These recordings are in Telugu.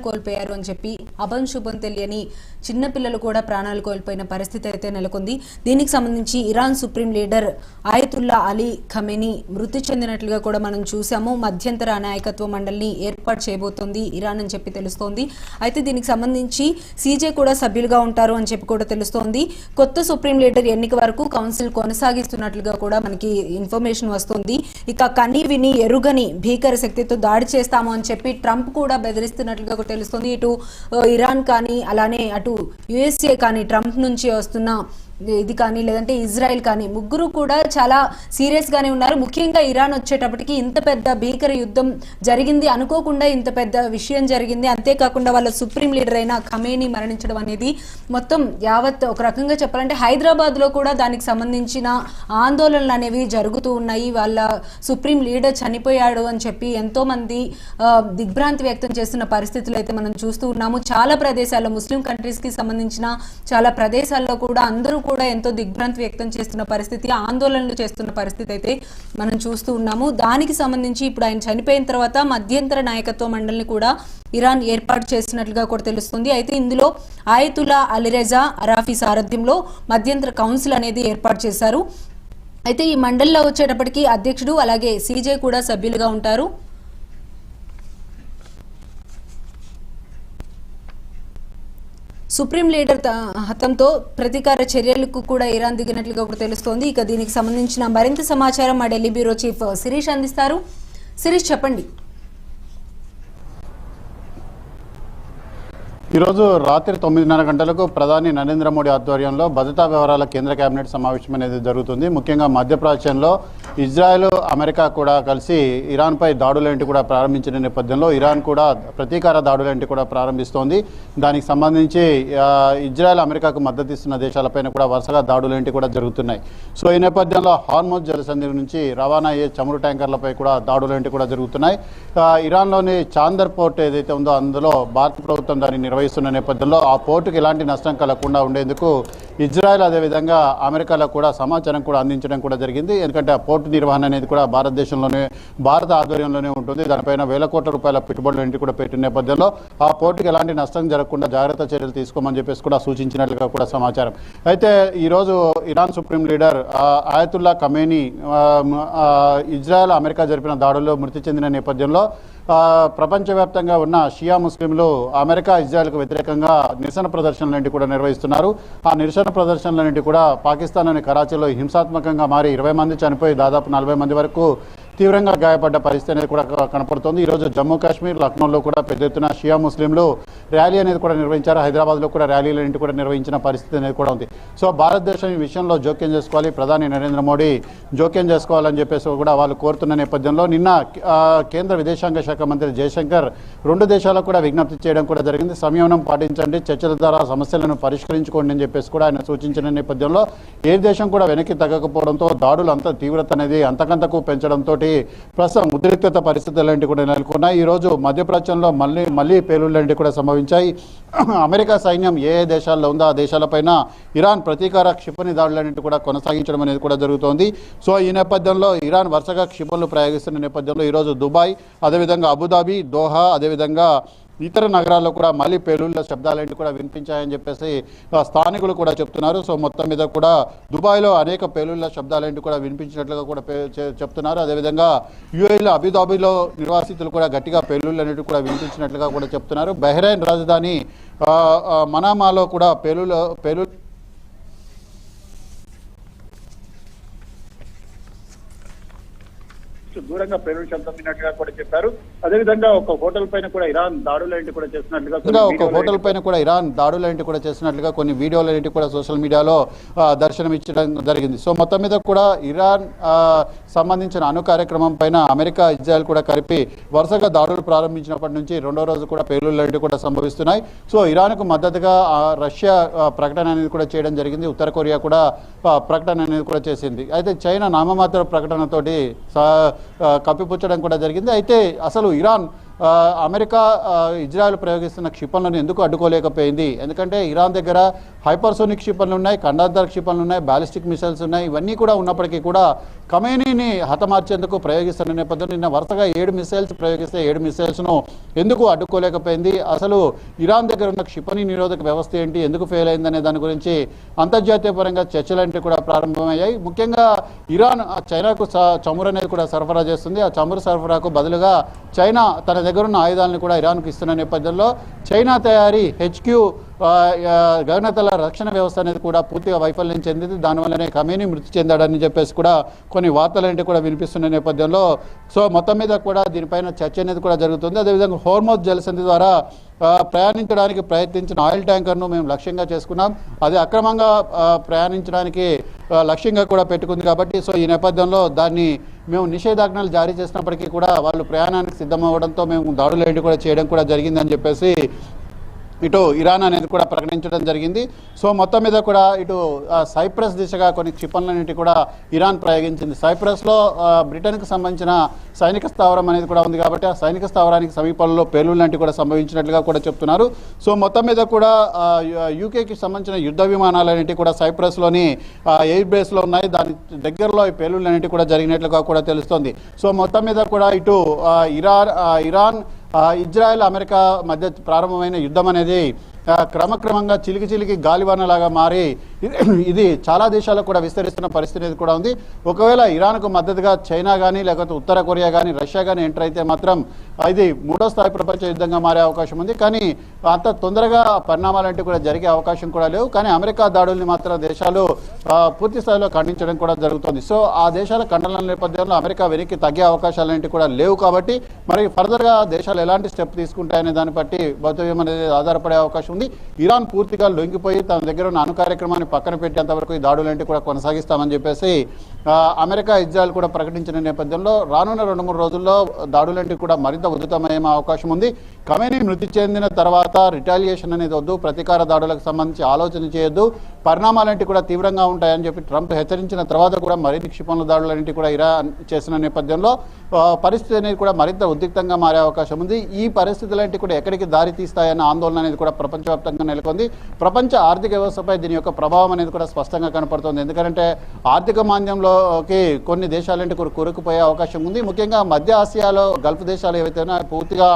కోల్పోయారు అని చెప్పి శుభం తెలియని చిన్న పిల్లలు కూడా ప్రాణాలు కోల్పోయిన పరిస్థితి అయితే నెలకొంది. దీనికి సంబంధించి Iran supreme leader ఆయతుల్లా Ali Khamenei మృతి చెందినట్లుగా కూడా మనం చూసాము. మధ్యంతర నాయకత్వ మండలిని ఏర్పాటు చేయబోతోంది ఇరాన్ అని చెప్పి తెలుస్తోంది. అయితే దీనికి సంబంధించి సీజే కూడా సభ్యులుగా ఉంటారు అని చెప్పి కూడా తెలుస్తోంది. కొత్త సుప్రీం లీడర్ ఎన్నిక వరకు కౌన్సిల్ కొనసాగిస్తున్నట్లుగా కూడా మనకి ఇన్ఫర్మేషన్ వస్తుంది. ఇక కని విని ఎరుగని భీకర శక్తితో దాడి చేస్తాము అని చెప్పి ట్రంప్ కూడా బెదిరిస్తున్నట్లుగా తెలుస్తుంది. ఇటు ఇరాన్ కానీ అలానే అటు యుఎస్ఏ కానీ ట్రంప్ నుంచి వస్తున్న ఇది కానీ లేదంటే ఇజ్రాయెల్ కానీ ముగ్గురు కూడా చాలా సీరియస్ గానే ఉన్నారు. ముఖ్యంగా ఇరాన్ వచ్చేటప్పటికి ఇంత పెద్ద భీకర యుద్ధం జరిగింది అనుకోకుండా, ఇంత పెద్ద విషయం జరిగింది. అంతేకాకుండా వాళ్ళ సుప్రీం లీడర్ అయిన ఖమేనీ మరణించడం అనేది మొత్తం యావత్ ఒక రకంగా చెప్పాలంటే హైదరాబాద్ లో కూడా దానికి సంబంధించిన ఆందోళనలు అనేవి జరుగుతూ ఉన్నాయి. వాళ్ళ సుప్రీం లీడర్ చనిపోయాడు అని చెప్పి ఎంతో మంది దిగ్భ్రాంతి వ్యక్తం చేస్తున్న పరిస్థితులు అయితే మనం చూస్తూ ఉన్నాము. చాలా ప్రదేశాల్లో ముస్లిం కంట్రీస్ కి సంబంధించిన చాలా ప్రదేశాల్లో కూడా అందరూ కూడా ఎంతో దిగ్భ్రాంతి వ్యక్తం చేస్తున్న పరిస్థితి, ఆందోళనలు చేస్తున్న పరిస్థితి అయితే మనం చూస్తూ ఉన్నాము. దానికి సంబంధించి ఇప్పుడు ఆయన చనిపోయిన తర్వాత మధ్యంతర నాయకత్వ మండలిని కూడా ఇరాన్ ఏర్పాటు చేసినట్లుగా కూడా తెలుస్తుంది. అయితే ఇందులో ఆయతుల్లా అలీరెజా అరాఫీ సారథ్యంలో మధ్యంతర కౌన్సిల్ అనేది ఏర్పాటు చేశారు. అయితే ఈ మండలిలో వచ్చేటప్పటికి అధ్యక్షుడు అలాగే సీజే కూడా సభ్యులుగా ఉంటారు. సుప్రీం లీడర్ హతంతో ప్రతీకార చర్యలకు కూడా ఇరాన్ దిగినట్లుగా కూడా తెలుస్తోంది. ఇక దీనికి సంబంధించిన మరింత సమాచారం మా ఢిల్లీ బ్యూరో చీఫ్ శిరీష్ అందిస్తారు. శిరీష్ చెప్పండి. ఈరోజు రాత్రి 9:30 గంటలకు ప్రధాని నరేంద్ర మోడీ ఆధ్వర్యంలో భద్రతా వ్యవహారాల కేంద్ర కేబినెట్ సమావేశం అనేది జరుగుతుంది. ముఖ్యంగా మధ్యప్రాచ్యంలో ఇజ్రాయెల్ అమెరికా కూడా కలిసి ఇరాన్పై దాడులేంటి కూడా ప్రారంభించిన నేపథ్యంలో ఇరాన్ కూడా ప్రతీకార దాడులేంటి కూడా ప్రారంభిస్తోంది. దానికి సంబంధించి ఇజ్రాయెల్ అమెరికాకు మద్దతు ఇస్తున్న దేశాలపైన కూడా వరుసగా దాడులేంటి కూడా జరుగుతున్నాయి. సో ఈ నేపథ్యంలో హార్మోజ్ జలసంధి నుంచి రవాణా అయ్యే చమురు ట్యాంకర్లపై కూడా దాడులేంటి కూడా జరుగుతున్నాయి. ఇరాన్లోని చాందర్ పోర్ట్ ఏదైతే ఉందో అందులో భారత ప్రభుత్వం దాన్ని నిర్వహిస్తున్న నేపథ్యంలో ఆ పోర్టుకు ఎలాంటి నష్టం కలగకుండా ఉండేందుకు ఇజ్రాయెల్ అదేవిధంగా అమెరికాలో కూడా సమాచారం కూడా అందించడం కూడా జరిగింది. ఎందుకంటే ఆ పోర్టు నిర్వహణ అనేది కూడా భారతదేశంలోనే భారత ఆధ్వర్యంలోనే ఉంటుంది. దానిపైన వేల కోట్ల రూపాయల పెట్టుబడులు కూడా పెట్టిన నేపథ్యంలో ఆ పోర్టుకు ఎలాంటి నష్టం జరగకుండా జాగ్రత్త చర్యలు తీసుకోమని చెప్పేసి కూడా సూచించినట్లుగా కూడా సమాచారం. అయితే ఈరోజు Iran supreme leader ఆయతుల్లా Khamenei Israel America జరిపిన దాడుల్లో మృతి చెందిన నేపథ్యంలో ప్రపంచవ్యాప్తంగా ఉన్న షియా ముస్లింలు అమెరికా ఇజ్రాయెల్కు వ్యతిరేకంగా నిరసన ప్రదర్శనలన్నింటి కూడా నిర్వహిస్తున్నారు. ఆ నిరసన ప్రదర్శనలన్నింటి కూడా పాకిస్తాన్లోని కరాచీలో హింసాత్మకంగా మారి 20 మంది చనిపోయి దాదాపు 40 మంది వరకు తీవ్రంగా గాయపడ్డ పరిస్థితి అనేది కూడా కనపడుతోంది. ఈరోజు జమ్మూ కాశ్మీర్ లక్నోలో కూడా పెద్ద ఎత్తున షియా ముస్లింలు ర్యాలీ అనేది కూడా నిర్వహించారు. హైదరాబాద్లో కూడా ర్యాలీలన్నింటి కూడా నిర్వహించిన పరిస్థితి అనేది కూడా ఉంది. సో భారతదేశం ఈ విషయంలో జోక్యం చేసుకోవాలి, ప్రధాని నరేంద్ర మోడీ జోక్యం చేసుకోవాలని చెప్పేసి కూడా వాళ్ళు కోరుతున్న నేపథ్యంలో నిన్న కేంద్ర విదేశాంగ శాఖ మంత్రి జయశంకర్ 2 దేశాలకు కూడా విజ్ఞప్తి చేయడం కూడా జరిగింది. సంయమనం పాటించండి, చర్చల ద్వారా సమస్యలను పరిష్కరించుకోండి అని చెప్పేసి కూడా ఆయన సూచించిన నేపథ్యంలో ఏ దేశం కూడా వెనక్కి తగ్గకపోవడంతో దాడులు అంత తీవ్రత అనేది అంతకంతకు పెంచడంతో ప్రస్తుతం ఉద్రిక్తత పరిస్థితులు కూడా నెలకొన్నాయి. ఈరోజు మధ్యప్రాచ్యంలో మళ్ళీ పేలుళ్లు కూడా సంభవించాయి. అమెరికా సైన్యం ఏ దేశాల్లో ఉందో ఆ దేశాలపైన ఇరాన్ ప్రతీకార క్షిపణి దాడులన్నింటి కూడా కొనసాగించడం అనేది కూడా జరుగుతోంది. సో ఈ నేపథ్యంలో ఇరాన్ వరుసగా క్షిపణులు ప్రయోగిస్తున్న నేపథ్యంలో ఈరోజు దుబాయ్, అదేవిధంగా అబుదాబి, దోహా, అదేవిధంగా ఇతర నగరాల్లో కూడా మళ్ళీ పేలుళ్ల శబ్దాలేంటి కూడా వినిపించాయని చెప్పేసి స్థానికులు కూడా చెప్తున్నారు. సో మొత్తం మీద కూడా దుబాయ్లో అనేక పేలుళ్ల శబ్దాలేంటి కూడా వినిపించినట్లుగా కూడా చెప్తున్నారు. అదేవిధంగా యుఏఈలో అబుదాబిలో నిర్వాసితులు కూడా గట్టిగా పేలుళ్లు అనేవి కూడా వినిపించినట్లుగా కూడా చెప్తున్నారు. బహ్రెయిన్ రాజధాని మనామాలో కూడా పేలుళ్లు దూరంగా పేలుడు శబ్దం విన్నట్టుగా కూడా చెప్పారు. అదేవిధంగా ఒక హోటల్ పైన కూడా ఇరాన్ దాడులు కూడా చేసినట్లుగా కొన్ని వీడియోలు కూడా సోషల్ మీడియాలో దర్శనమిచ్చడం జరిగింది. సో మొత్తం మీద కూడా ఇరాన్ సంబంధించిన అణు కార్యక్రమం పైన అమెరికా ఇజ్రాయెల్ కూడా కలిపి వరుసగా దాడులు ప్రారంభించినప్పటి నుంచి 2వ రోజు కూడా పేలుళ్లు కూడా సంభవిస్తున్నాయి. సో ఇరాన్కు మద్దతుగా రష్యా ప్రకటన అనేది కూడా చేయడం జరిగింది. ఉత్తర కొరియా కూడా ప్రకటన అనేది కూడా చేసింది. అయితే చైనా నామమాత్ర ప్రకటనతోటి కప్పిపుచ్చడం కూడా జరిగింది. అయితే అసలు ఇరాన్ అమెరికా ఇజ్రాయెల్ ప్రయోగిస్తున్న క్షిపణులను ఎందుకు అడ్డుకోలేకపోయింది? ఎందుకంటే ఇరాన్ దగ్గర హైపర్సోనిక్ క్షిపణులు ఉన్నాయి, ఖండాంతర క్షిపణులు ఉన్నాయి, బ్యాలిస్టిక్ మిసైల్స్ ఉన్నాయి. ఇవన్నీ కూడా ఉన్నప్పటికీ కూడా ఖమేనీని హతమార్చేందుకు ప్రయోగిస్తున్న నేపథ్యంలో నిన్న వరుసగా 7 మిసైల్స్ ప్రయోగిస్తే 7 మిసైల్స్ను ఎందుకు అడ్డుకోలేకపోయింది, అసలు ఇరాన్ దగ్గర ఉన్న క్షిపణి నిరోధక వ్యవస్థ ఏంటి, ఎందుకు ఫెయిల్ అయిందనే దాని గురించి అంతర్జాతీయ పరంగా చర్చలంటే కూడా ప్రారంభమయ్యాయి. ముఖ్యంగా ఇరాన్ చైనాకు చమురు అనేది కూడా సరఫరా చేస్తుంది. ఆ చమురు సరఫరాకు బదులుగా చైనా తన దగ్గర ఉన్న ఆయుధాలను కూడా ఇరాన్కు ఇస్తున్న నేపథ్యంలో చైనా తయారీ HQ గగనతల రక్షణ వ్యవస్థ అనేది కూడా పూర్తిగా వైఫల్యం చెందింది. దానివల్లనే ఖమేనీ మృతి చెందాడని చెప్పేసి కూడా కొన్ని వార్తలు కూడా వినిపిస్తున్న నేపథ్యంలో సో మొత్తం మీద కూడా దీనిపైన చర్చ అనేది కూడా జరుగుతుంది. అదేవిధంగా హోర్మోజ్ జలసంధి ద్వారా ప్రయాణించడానికి ప్రయత్నించిన ఆయిల్ ట్యాంకర్ను మేము లక్ష్యంగా చేసుకున్నాం. అది అక్రమంగా ప్రయాణించడానికి లక్ష్యంగా కూడా పెట్టుకుంది కాబట్టి సో ఈ నేపథ్యంలో దాన్ని మేము నిషేధాజ్ఞలు జారీ చేసినప్పటికీ కూడా వాళ్ళు ప్రయాణానికి సిద్ధమవ్వడంతో మేము దాడులు కూడా చేయడం కూడా జరిగిందని చెప్పేసి ఇటు ఇరాన్ అనేది కూడా ప్రకటించడం జరిగింది. సో మొత్తం మీద కూడా ఇటు సైప్రస్ దిశగా కొన్ని క్షిపణులన్నిటి కూడా ఇరాన్ ప్రయోగించింది. సైప్రస్లో బ్రిటన్కి సంబంధించిన సైనిక స్థావరం అనేది కూడా ఉంది కాబట్టి ఆ సైనిక స్థావరానికి సమీపంలో పేలుళ్ళు లాంటివి కూడా సంభవించినట్లుగా కూడా చెప్తున్నారు. సో మొత్తం మీద కూడా యూకేకి సంబంధించిన యుద్ధ విమానాలన్నిటి కూడా సైప్రస్లోని ఎయిర్ బేస్లో ఉన్నాయి. దాని దగ్గరలో ఈ పేలుళ్ళు అనేటివి కూడా జరిగినట్లుగా కూడా తెలుస్తోంది. సో మొత్తం మీద కూడా ఇటు ఇరాన్ ఇజ్రాయెల్ అమెరికా మధ్య ప్రారంభమైన యుద్ధం అనేది క్రమక్రమంగా చిలికి గాలివానలాగా మారి ఇది చాలా దేశాలకు కూడా విస్తరిస్తున్న పరిస్థితి కూడా ఉంది. ఒకవేళ ఇరాన్కు మద్దతుగా చైనా కానీ లేకపోతే ఉత్తర కొరియా కానీ రష్యా కానీ ఎంటర్ అయితే మాత్రం ఇది 3వ స్థాయి ప్రపంచ యుద్ధంగా మారే అవకాశం ఉంది. కానీ అంత తొందరగా పరిణామాలంటే కూడా జరిగే అవకాశం కూడా లేవు. కానీ అమెరికా దాడుల్ని మాత్రం దేశాలు పూర్తి స్థాయిలో ఖండించడం కూడా జరుగుతుంది. సో ఆ దేశాల ఖండన నేపథ్యంలో అమెరికా వెనక్కి తగ్గే అవకాశాలు కూడా లేవు కాబట్టి మరి ఫర్దర్గా దేశాలు ఎలాంటి స్టెప్ తీసుకుంటాయనే దాన్ని బట్టి భౌతికం అనేది ఆధారపడే అవకాశం ఉంది. ఇరాన్ పూర్తిగా లొంగిపోయి తన దగ్గర ఉన్న అణు కార్యక్రమాన్ని పక్కన పెట్టేంత వరకు ఈ దాడులంటే కూడా కొనసాగిస్తామని చెప్పేసి అమెరికా ఇజ్రాయెల్ కూడా ప్రకటించిన నేపథ్యంలో రానున్న 2-3 రోజుల్లో దాడులంటే కూడా మరింత ఉధృతమయ్యే అవకాశం ఉంది. ఖమేనీ మృతి చెందిన తర్వాత రిటాలియేషన్ అనేది వద్దు, ప్రతీకార దాడులకు సంబంధించి ఆలోచన చేయొద్దు, పరిణామాలంటే కూడా తీవ్రంగా ఉంటాయని చెప్పి ట్రంప్ హెచ్చరించిన తర్వాత కూడా మరిన్ని క్షిపణుల దాడులన్నింటి కూడా ఇరాన్ చేసిన నేపథ్యంలో పరిస్థితి అనేది కూడా మరింత ఉద్రిక్తంగా మారే అవకాశం ఉంది. ఈ పరిస్థితులంటే కూడా ఎక్కడికి దారి తీస్తాయన్న ఆందోళన అనేది కూడా ప్రపంచవ్యాప్తంగా నెలకొంది. ప్రపంచ ఆర్థిక వ్యవస్థపై దీని యొక్క ప్రభావం అనేది కూడా స్పష్టంగా కనపడుతుంది. ఎందుకంటే ఆర్థిక మాంద్యంలోకి కొన్ని దేశాలంటే కూరుకుపోయే అవకాశం ఉంది. ముఖ్యంగా మధ్య ఆసియాలో గల్ఫ్ దేశాలు ఏవైతే పూర్తిగా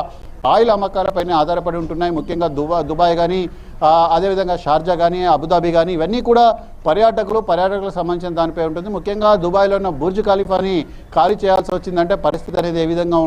ఆయిల్ అమ్మకాలపైన ఆధారపడి ఉంటున్నాయి. ముఖ్యంగా దుబాయ్ కానీ అదేవిధంగా షార్జా కానీ అబుదాబి కానీ ఇవన్నీ కూడా పర్యాటకులకు సంబంధించిన దానిపై ఉంటుంది. ముఖ్యంగా దుబాయ్లో ఉన్న బుర్జ్ ఖలీఫాని ఖాళీ చేయాల్సి వచ్చిందంటే పరిస్థితి అనేది ఏ విధంగా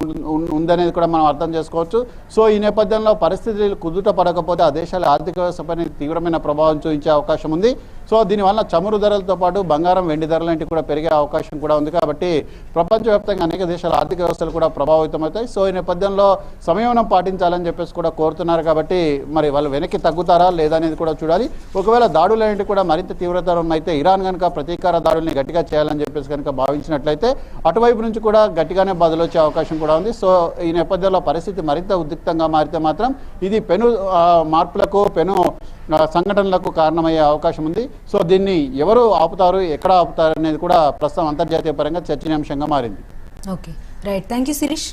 ఉందనేది కూడా మనం అర్థం చేసుకోవచ్చు. సో ఈ నేపథ్యంలో పరిస్థితులు కుదుట పడకపోతే ఆ దేశాల ఆర్థిక వ్యవస్థపై తీవ్రమైన ప్రభావం చూపించే అవకాశం ఉంది. సో దీనివల్ల చమురు ధరలతో పాటు బంగారం వెండి ధరలంటి కూడా పెరిగే అవకాశం కూడా ఉంది. కాబట్టి ప్రపంచవ్యాప్తంగా అనేక దేశాల ఆర్థిక వ్యవస్థలు కూడా ప్రభావితమవుతాయి. సో ఈ నేపథ్యంలో సంయమనం పాటించాలని చెప్పేసి కూడా కోరుతున్నారు. కాబట్టి మరి వాళ్ళు వెనక్కి తగ్గుతారా లేదా అనేది కూడా చూడాలి. ఒకవేళ దాడులు అనేవి కూడా మరింత తీవ్రతరం అయితే ఇరాన్ కనుక ప్రతీకార దాడుల్ని గట్టిగా చేయాలని చెప్పేసి కనుక భావించినట్లయితే అటువైపు నుంచి కూడా గట్టిగానే బదులొచ్చే అవకాశం కూడా ఉంది. సో ఈ నేపథ్యంలో పరిస్థితి మరింత ఉద్రిక్తంగా మారితే మాత్రం ఇది పెను మార్పులకు పెను సంఘటనలకు కారణమయ్యే అవకాశం ఉంది. సో దీన్ని ఎవరు ఆపుతారు, ఎక్కడ ఆపుతారు అనేది కూడా ప్రస్తుతం అంతర్జాతీయ పరంగా చర్చనీయాంశంగా మారింది. Okay, right. Thank you Sirish.